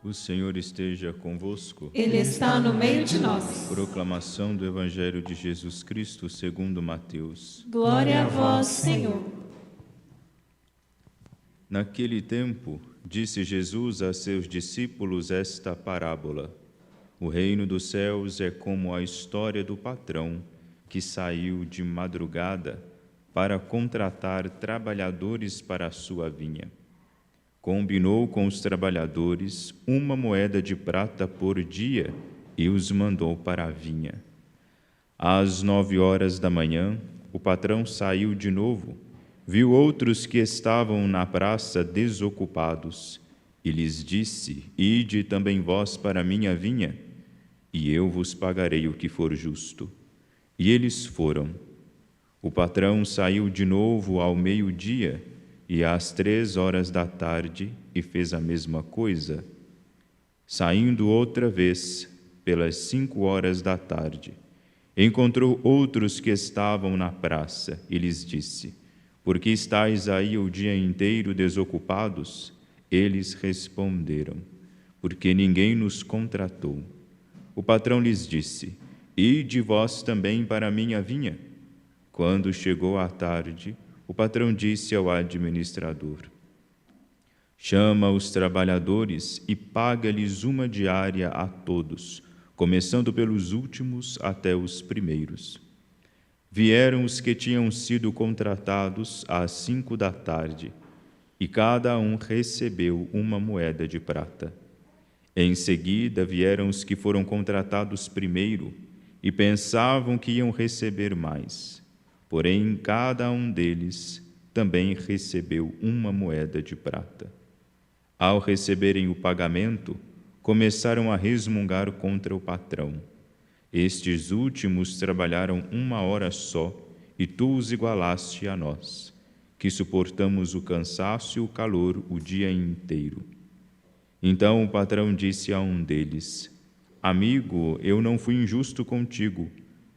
O Senhor esteja convosco. Ele está no meio de nós. Proclamação do Evangelho de Jesus Cristo segundo Mateus. Glória a vós, Senhor. Naquele tempo, disse Jesus a seus discípulos esta parábola: O reino dos céus é como a história do patrão que saiu de madrugada para contratar trabalhadores para a sua vinha. Combinou com os trabalhadores 1 moeda de prata por dia e os mandou para a vinha. Às 9 horas da manhã, o patrão saiu de novo, viu outros que estavam na praça desocupados e lhes disse: Ide também vós para a minha vinha, e eu vos pagarei o que for justo. E eles foram. O patrão saiu de novo ao meio-dia e às 3 horas da tarde e fez a mesma coisa. Saindo outra vez, pelas 5 horas da tarde, encontrou outros que estavam na praça e lhes disse: Por que estáis aí o dia inteiro desocupados? Eles responderam: Porque ninguém nos contratou. O patrão lhes disse: Ide vós também para a minha vinha. Quando chegou a tarde, o patrão disse ao administrador: Chama os trabalhadores e paga-lhes uma diária a todos, começando pelos últimos até os primeiros. Vieram os que tinham sido contratados às 5 da tarde, e cada um recebeu 1 moeda de prata. Em seguida vieram os que foram contratados primeiro e pensavam que iam receber mais. Porém, cada um deles também recebeu 1 moeda de prata. Ao receberem o pagamento, começaram a resmungar contra o patrão. Estes últimos trabalharam 1 hora só, e tu os igualaste a nós, que suportamos o cansaço e o calor o dia inteiro. Então o patrão disse a um deles: Amigo, eu não fui injusto contigo.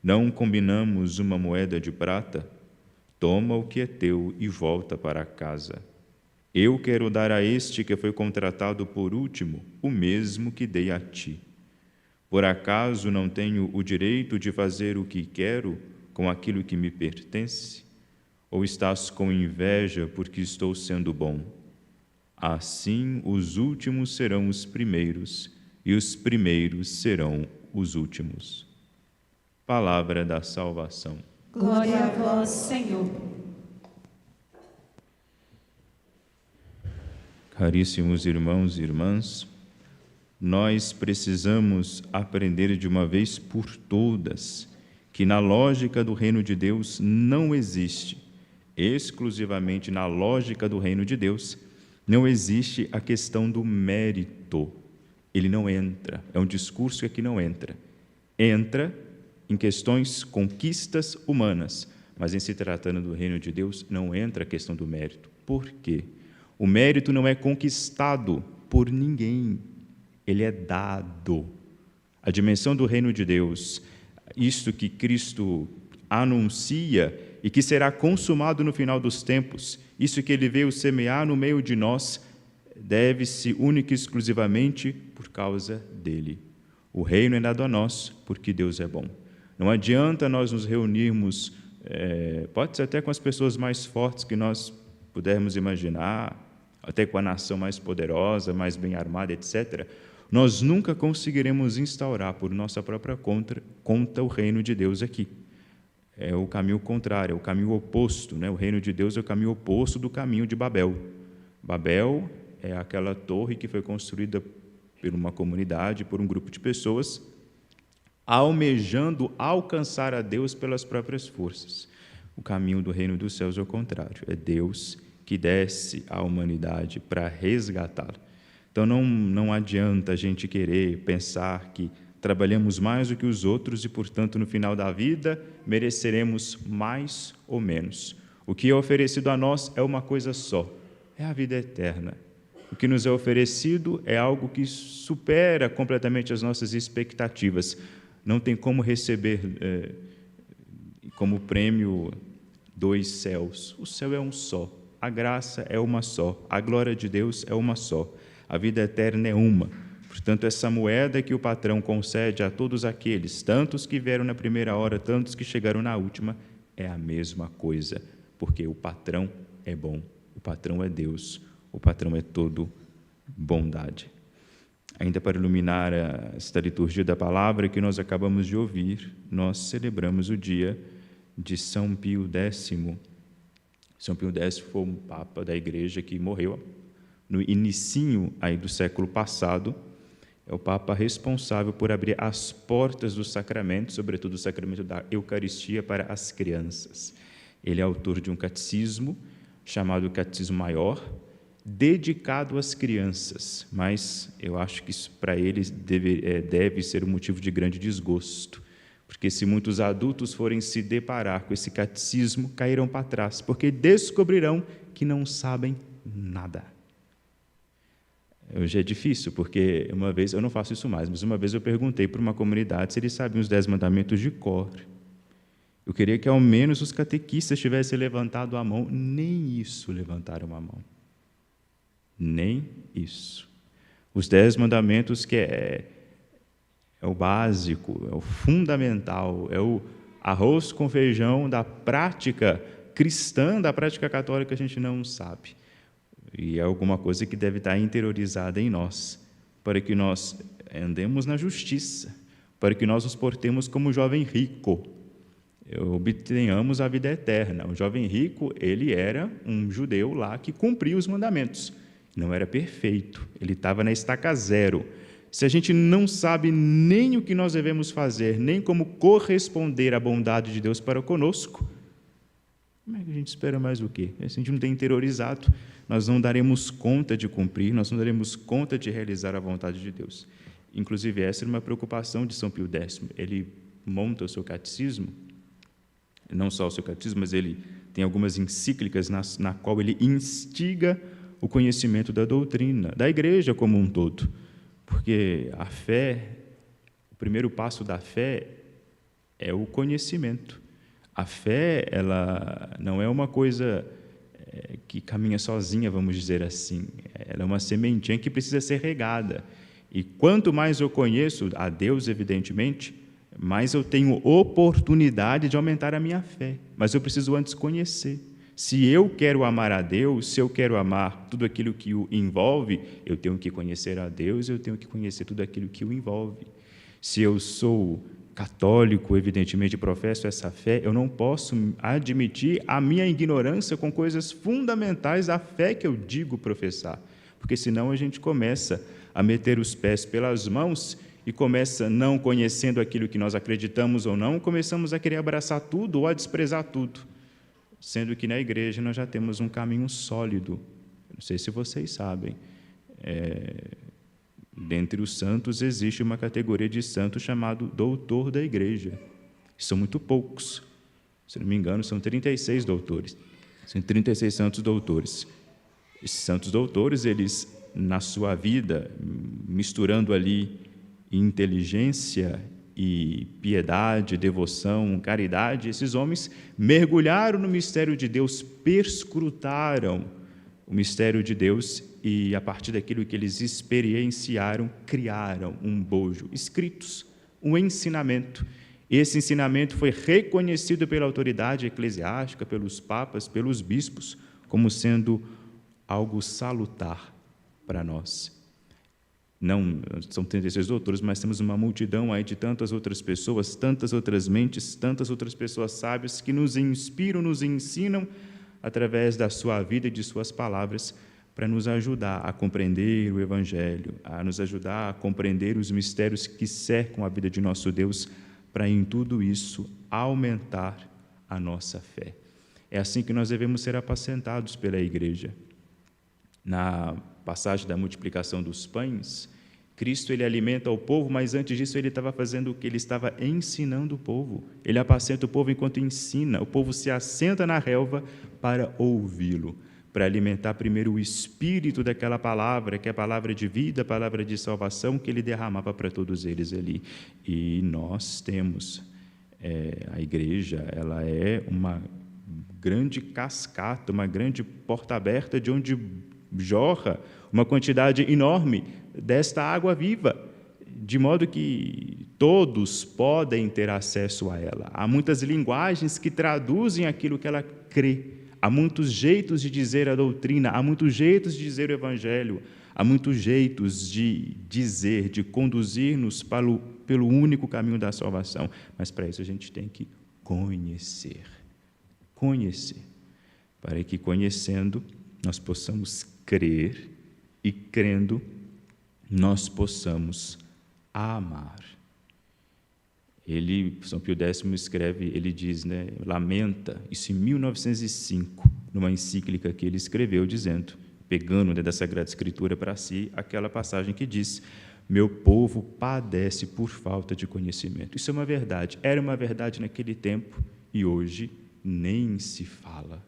Não combinamos 1 moeda de prata? Toma o que é teu e volta para casa. Eu quero dar a este que foi contratado por último o mesmo que dei a ti. Por acaso não tenho o direito de fazer o que quero com aquilo que me pertence? Ou estás com inveja porque estou sendo bom? Assim, os últimos serão os primeiros, e os primeiros serão os últimos. Palavra da salvação. Glória a vós, Senhor. Caríssimos irmãos e irmãs, nós precisamos aprender de uma vez por todas que na lógica do reino de Deus não existe, exclusivamente na lógica do reino de Deus, não existe a questão do mérito. Ele não entra, é um discurso que aqui não entra. Entra em questões, conquistas humanas, mas em se tratando do reino de Deus, não entra a questão do mérito. Por quê? O mérito não é conquistado por ninguém, ele é dado. A dimensão do reino de Deus, isto que Cristo anuncia e que será consumado no final dos tempos, isso que ele veio semear no meio de nós, deve-se única e exclusivamente por causa dele. O reino é dado a nós porque Deus é bom. Não adianta nós nos reunirmos, pode ser até com as pessoas mais fortes que nós pudermos imaginar, até com a nação mais poderosa, mais bem armada, etc. Nós nunca conseguiremos instaurar por nossa própria conta o reino de Deus aqui. É o caminho contrário, é o caminho oposto, né? O reino de Deus é o caminho oposto do caminho de Babel. Babel é aquela torre que foi construída por uma comunidade, por um grupo de pessoas, almejando alcançar a Deus pelas próprias forças. O caminho do reino dos céus é o contrário, é Deus que desce à humanidade para resgatá-la. Então não adianta a gente querer pensar que trabalhamos mais do que os outros e, portanto, no final da vida, mereceremos mais ou menos. O que é oferecido a nós é uma coisa só, é a vida eterna. O que nos é oferecido é algo que supera completamente as nossas expectativas. Não tem como receber como prêmio 2 céus. O céu é um só, a graça é uma só, a glória de Deus é uma só, a vida eterna é uma. Portanto, essa moeda que o patrão concede a todos aqueles, tantos que vieram na primeira hora, tantos que chegaram na última, é a mesma coisa, porque o patrão é bom, o patrão é Deus, o patrão é todo bondade. Ainda para iluminar esta liturgia da palavra que nós acabamos de ouvir, nós celebramos o dia de São Pio X. São Pio X foi um papa da Igreja que morreu no inicinho aí do século passado. É o papa responsável por abrir as portas do sacramento, sobretudo o sacramento da Eucaristia, para as crianças. Ele é autor de um catecismo chamado Catecismo Maior, dedicado às crianças, mas eu acho que isso para eles deve ser um motivo de grande desgosto, porque se muitos adultos forem se deparar com esse catecismo, cairão para trás, porque descobrirão que não sabem nada. Hoje é difícil, porque uma vez, eu não faço isso mais, mas uma vez eu perguntei para uma comunidade se eles sabiam os 10 mandamentos de cor. Eu queria que ao menos os catequistas tivessem levantado a mão, nem isso levantaram a mão. Nem isso. Os 10 mandamentos que é o básico, é o fundamental, é o arroz com feijão da prática cristã, da prática católica, a gente não sabe. E é alguma coisa que deve estar interiorizada em nós, para que nós andemos na justiça, para que nós nos portemos como o jovem rico, obtenhamos a vida eterna. O jovem rico, ele era um judeu lá que cumpria os mandamentos. Não era perfeito, ele estava na estaca zero. Se a gente não sabe nem o que nós devemos fazer, nem como corresponder à bondade de Deus para conosco, como é que a gente espera mais o quê? Se a gente não tem interiorizado, nós não daremos conta de cumprir, nós não daremos conta de realizar a vontade de Deus. Inclusive, essa era uma preocupação de São Pio X. Ele monta o seu catecismo, não só o seu catecismo, mas ele tem algumas encíclicas na qual ele instiga o conhecimento da doutrina, da Igreja como um todo. Porque a fé, o primeiro passo da fé é o conhecimento. A fé, ela não é uma coisa que caminha sozinha, vamos dizer assim. Ela é uma sementinha que precisa ser regada. E quanto mais eu conheço a Deus, evidentemente, mais eu tenho oportunidade de aumentar a minha fé. Mas eu preciso antes conhecer. Se eu quero amar a Deus, se eu quero amar tudo aquilo que o envolve, eu tenho que conhecer a Deus, eu tenho que conhecer tudo aquilo que o envolve. Se eu sou católico, evidentemente, professo essa fé, eu não posso admitir a minha ignorância com coisas fundamentais da fé que eu digo professar, porque senão a gente começa a meter os pés pelas mãos e começa, não conhecendo aquilo que nós acreditamos ou não, começamos a querer abraçar tudo ou a desprezar tudo, sendo que na Igreja nós já temos um caminho sólido. Não sei se vocês sabem, dentre os santos existe uma categoria de santo chamado doutor da Igreja. São muito poucos. Se não me engano, são 36 doutores. São 36 santos doutores. Esses santos doutores, eles, na sua vida, misturando ali inteligência e piedade, devoção, caridade, esses homens mergulharam no mistério de Deus, perscrutaram o mistério de Deus e, a partir daquilo que eles experienciaram, criaram um bojo, escritos, um ensinamento. Esse ensinamento foi reconhecido pela autoridade eclesiástica, pelos papas, pelos bispos, como sendo algo salutar para nós. Não são 36 doutores, mas temos uma multidão aí de tantas outras pessoas, tantas outras mentes, tantas outras pessoas sábias que nos inspiram, nos ensinam através da sua vida e de suas palavras, para nos ajudar a compreender o Evangelho, a nos ajudar a compreender os mistérios que cercam a vida de nosso Deus, para em tudo isso aumentar a nossa fé. É assim que nós devemos ser apacentados pela Igreja. Na passagem da multiplicação dos pães, Cristo ele alimenta o povo, mas antes disso ele estava fazendo o que? Ele estava ensinando o povo. Ele apacenta o povo enquanto ensina. O povo se assenta na relva para ouvi-lo, para alimentar primeiro o espírito daquela palavra, que é a palavra de vida, a palavra de salvação, que ele derramava para todos eles ali. E nós temos, a Igreja, ela é uma grande cascata, uma grande porta aberta de onde jorra uma quantidade enorme desta água viva, de modo que todos podem ter acesso a ela. Há muitas linguagens que traduzem aquilo que ela crê. Há muitos jeitos de dizer a doutrina, há muitos jeitos de dizer o Evangelho, há muitos jeitos de dizer, de conduzir-nos pelo único caminho da salvação. Mas para isso a gente tem que conhecer, para que conhecendo nós possamos crer e crendo nós possamos amar. São Pio X escreve, ele diz, lamenta, isso em 1905, numa encíclica que ele escreveu, dizendo, pegando da Sagrada Escritura para si, aquela passagem que diz: meu povo padece por falta de conhecimento. Isso é uma verdade, era uma verdade naquele tempo e hoje nem se fala.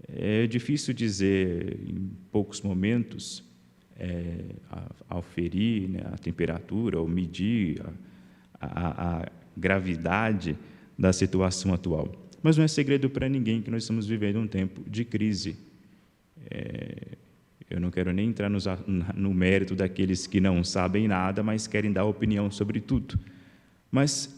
É difícil dizer, em poucos momentos, auferir a temperatura ou medir a gravidade da situação atual. Mas não é segredo para ninguém que nós estamos vivendo um tempo de crise. Eu não quero nem entrar no mérito daqueles que não sabem nada, mas querem dar opinião sobre tudo. Mas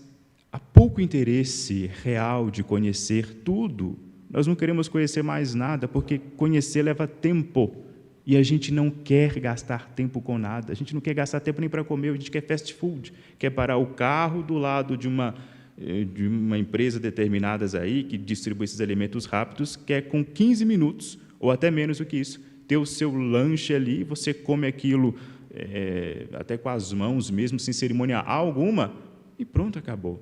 há pouco interesse real de conhecer tudo. Nós não queremos conhecer mais nada, porque conhecer leva tempo. E a gente não quer gastar tempo com nada. A gente não quer gastar tempo nem para comer, a gente quer fast food. Quer parar o carro do lado de uma empresa determinadas aí, que distribui esses alimentos rápidos, quer com 15 minutos, ou até menos do que isso, ter o seu lanche ali, você come aquilo até com as mãos mesmo, sem cerimônia alguma, e pronto, acabou.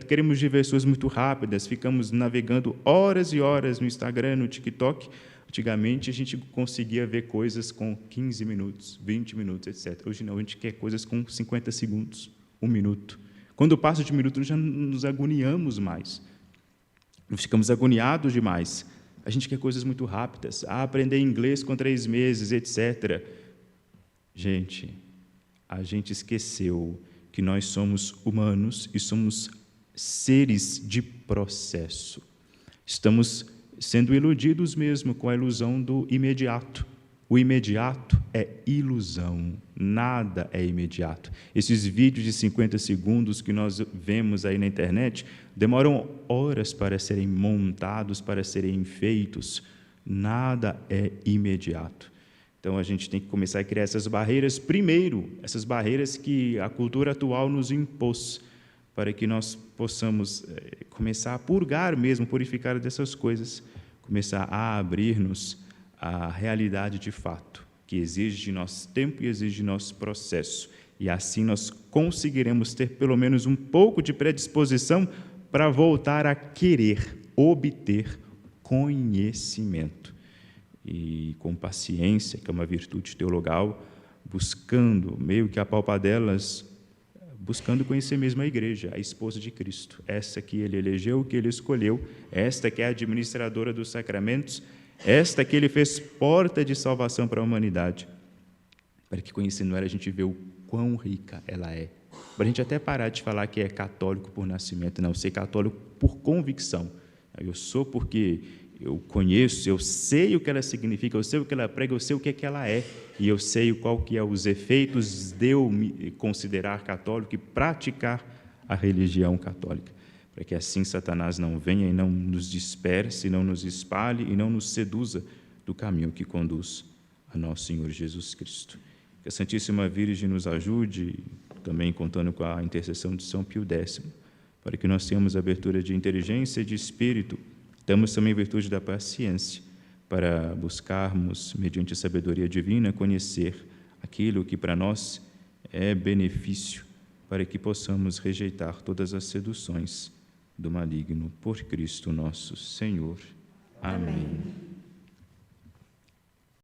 Queremos diversões muito rápidas, ficamos navegando horas e horas no Instagram, no TikTok. Antigamente, a gente conseguia ver coisas com 15 minutos, 20 minutos, etc. Hoje não, a gente quer coisas com 50 segundos, 1 minuto. Quando passa de 1 minuto, nós já nos agoniamos mais. Nós ficamos agoniados demais. A gente quer coisas muito rápidas. Aprender inglês com 3 meses, etc. Gente, a gente esqueceu que nós somos humanos e somos seres de processo. Estamos sendo iludidos mesmo com a ilusão do imediato. O imediato é ilusão, nada é imediato. Esses vídeos de 50 segundos que nós vemos aí na internet demoram horas para serem montados, para serem feitos. Nada é imediato. Então, a gente tem que começar a criar essas barreiras, primeiro, essas barreiras que a cultura atual nos impôs, para que nós possamos começar a purgar mesmo, purificar dessas coisas, começar a abrir-nos à realidade de fato, que exige de nós tempo e exige de nós processo. E assim nós conseguiremos ter pelo menos um pouco de predisposição para voltar a querer obter conhecimento. E com paciência, que é uma virtude teologal, buscando, meio que a palpadelas, buscando conhecer mesmo a igreja, a esposa de Cristo, essa que ele elegeu, que ele escolheu, esta que é a administradora dos sacramentos, esta que ele fez porta de salvação para a humanidade, para que conhecendo ela a gente vê o quão rica ela é, para a gente até parar de falar que é católico por nascimento, não, ser católico por convicção. Eu sou porque eu conheço, eu sei o que ela significa, eu sei o que ela prega, eu sei o que é que ela é, e eu sei qual que é os efeitos de eu me considerar católico e praticar a religião católica, para que assim Satanás não venha e não nos disperse, não nos espalhe e não nos seduza do caminho que conduz a nosso Senhor Jesus Cristo. Que a Santíssima Virgem nos ajude, também contando com a intercessão de São Pio X, para que nós tenhamos abertura de inteligência e de espírito. Temos também virtude da paciência, para buscarmos, mediante a sabedoria divina, conhecer aquilo que para nós é benefício, para que possamos rejeitar todas as seduções do maligno, por Cristo nosso Senhor. Amém.